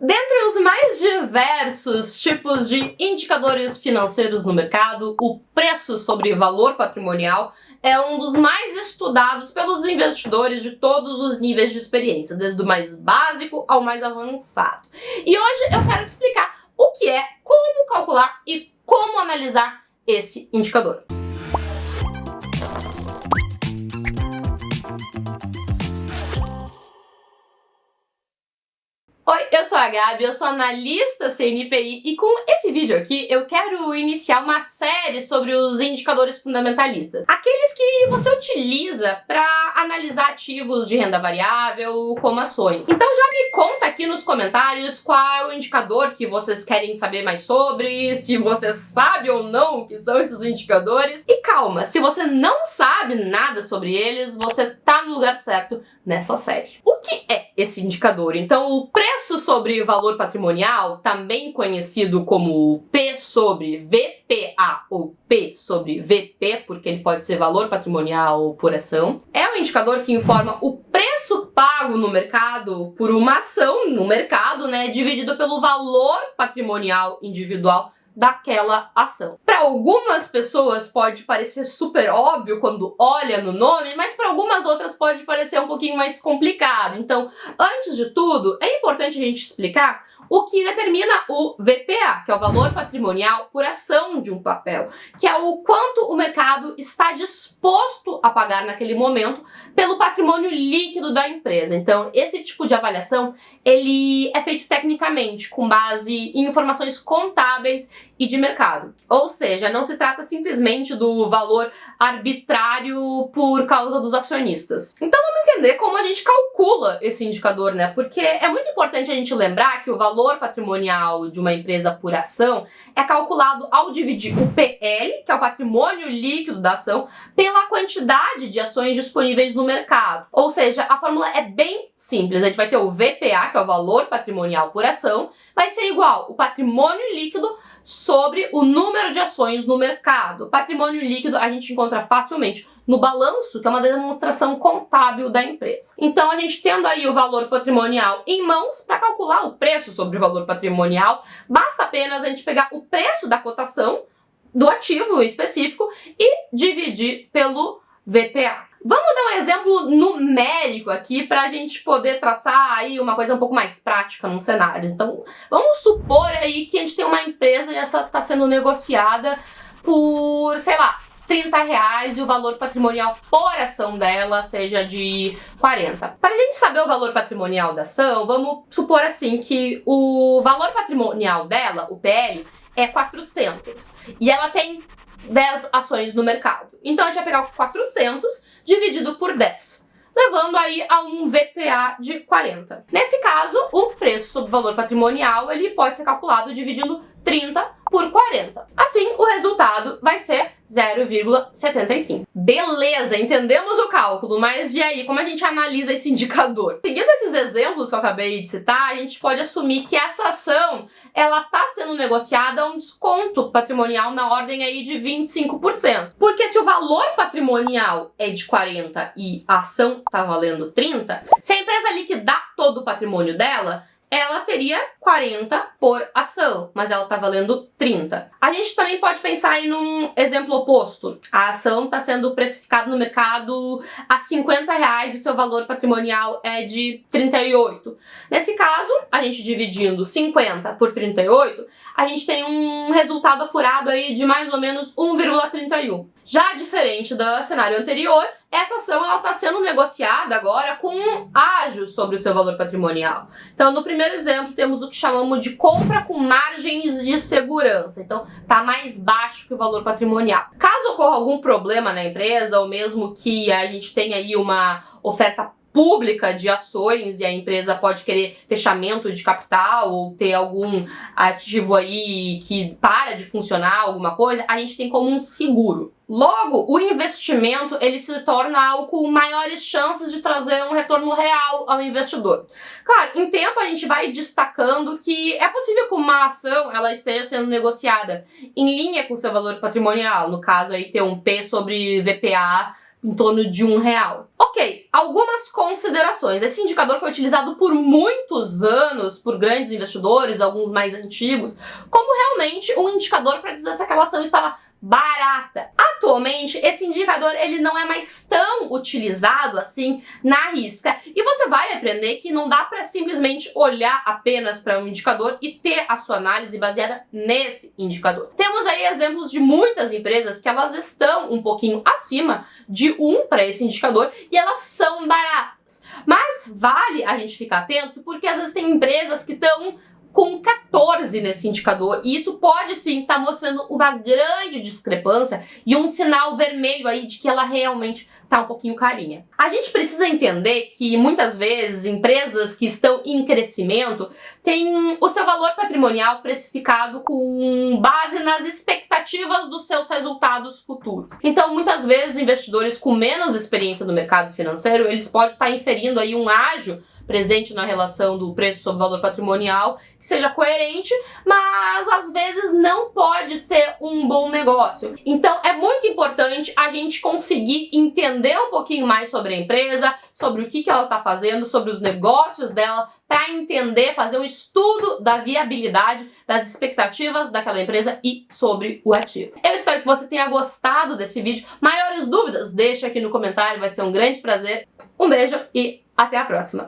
Dentre os mais diversos tipos de indicadores financeiros no mercado, o preço sobre valor patrimonial é um dos mais estudados pelos investidores de todos os níveis de experiência, desde o mais básico ao mais avançado. E hoje eu quero te explicar o que é, como calcular e como analisar esse indicador. Oi, eu sou a Gabi, eu sou analista CNPI e com esse vídeo aqui eu quero iniciar uma série sobre os indicadores fundamentalistas. Aqueles que você utiliza para analisar ativos de renda variável como ações. Então já me conta aqui nos comentários qual é o indicador que vocês querem saber mais sobre, se você sabe ou não o que são esses indicadores. E calma, se você não sabe nada sobre eles, você tá no lugar certo nessa série. O que é esse indicador? Então, o preço sobre valor patrimonial, também conhecido como P sobre VPA ou P sobre VP, porque ele pode ser valor patrimonial por ação, é um indicador que informa o preço pago no mercado por uma ação no mercado, dividido pelo valor patrimonial individual daquela ação. Para algumas pessoas pode parecer super óbvio quando olha no nome, mas para algumas outras pode parecer um pouquinho mais complicado. Então, antes de tudo, é importante a gente explicar o que determina o VPA, que é o valor patrimonial por ação de um papel, que é o quanto o mercado está disposto a pagar naquele momento pelo patrimônio líquido da empresa. Então, esse tipo de avaliação, ele é feito tecnicamente, com base em informações contábeis e de mercado. Ou seja, não se trata simplesmente do valor arbitrário por causa dos acionistas. Então vamos entender como a gente calcula esse indicador, Porque é muito importante a gente lembrar que o valor patrimonial de uma empresa por ação é calculado ao dividir o PL, que é o patrimônio líquido da ação, pela quantidade de ações disponíveis no mercado. Ou seja, a fórmula é bem simples. A gente vai ter o VPA, que é o valor patrimonial por ação, vai ser igual o patrimônio líquido sobre o número de ações no mercado. Patrimônio líquido a gente encontra facilmente no balanço, que é uma demonstração contábil da empresa. Então, a gente tendo aí o valor patrimonial em mãos, para calcular o preço sobre o valor patrimonial, basta apenas a gente pegar o preço da cotação do ativo específico e dividir pelo VPA. Vamos dar um exemplo numérico aqui para a gente poder traçar aí uma coisa um pouco mais prática num cenário. Então, vamos supor aí que a gente tem uma empresa e essa está sendo negociada por, sei lá, R$30 e o valor patrimonial por ação dela seja de 40. Para a gente saber o valor patrimonial da ação, vamos supor assim que o valor patrimonial dela, o PL, é 400 e ela tem 10 ações no mercado. Então a gente vai pegar o 400 dividido por 10, levando aí a um VPA de 40. Nesse caso, o preço sobre valor patrimonial ele pode ser calculado dividindo 30 por 40. Assim, o resultado vai ser 0,75. Beleza, entendemos o cálculo, mas e aí, como a gente analisa esse indicador? Seguindo esses exemplos que eu acabei de citar, a gente pode assumir que essa ação, ela está sendo negociada a um desconto patrimonial na ordem aí de 25%. Porque se o valor patrimonial é de 40 e a ação está valendo 30, se a empresa liquidar todo o patrimônio dela, ela teria 40 por ação, mas ela está valendo 30. A gente também pode pensar aí num exemplo oposto. A ação está sendo precificada no mercado a R$50 e seu valor patrimonial é de 38. Nesse caso, a gente dividindo 50 por 38, a gente tem um resultado apurado aí de mais ou menos 1,31. Já diferente do cenário anterior, essa ação está sendo negociada agora com um ágio sobre o seu valor patrimonial. Então, no primeiro exemplo, temos o que chamamos de compra com margens de segurança. Então, está mais baixo que o valor patrimonial. Caso ocorra algum problema na empresa, ou mesmo que a gente tenha aí uma oferta pública de ações e a empresa pode querer fechamento de capital ou ter algum ativo aí que para de funcionar, alguma coisa, a gente tem como um seguro. Logo, o investimento ele se torna algo com maiores chances de trazer um retorno real ao investidor. Claro, em tempo a gente vai destacando que é possível que uma ação ela esteja sendo negociada em linha com seu valor patrimonial, no caso aí ter um P sobre VPA em torno de R$1. Ok, algumas considerações. Esse indicador foi utilizado por muitos anos por grandes investidores, alguns mais antigos, como realmente um indicador para dizer se aquela ação estava barata. Atualmente, esse indicador ele não é mais tão utilizado assim na risca. E você vai aprender que não dá para simplesmente olhar apenas para um indicador e ter a sua análise baseada nesse indicador. Temos aí exemplos de muitas empresas que elas estão um pouquinho acima de 1 para esse indicador e elas são baratas. Mas vale a gente ficar atento porque às vezes tem empresas que estão com 14 nesse indicador, e isso pode sim estar mostrando uma grande discrepância e um sinal vermelho aí de que ela realmente está um pouquinho carinha. A gente precisa entender que muitas vezes empresas que estão em crescimento têm o seu valor patrimonial precificado com base nas expectativas dos seus resultados futuros. Então, muitas vezes investidores com menos experiência no mercado financeiro, eles podem estar inferindo aí um ágio presente na relação do preço sobre o valor patrimonial, que seja coerente, mas às vezes não pode ser um bom negócio. Então é muito importante a gente conseguir entender um pouquinho mais sobre a empresa, sobre o que ela está fazendo, sobre os negócios dela, para entender, fazer um estudo da viabilidade, das expectativas daquela empresa e sobre o ativo. Eu espero que você tenha gostado desse vídeo. Maiores dúvidas, deixa aqui no comentário, vai ser um grande prazer. Um beijo e até a próxima!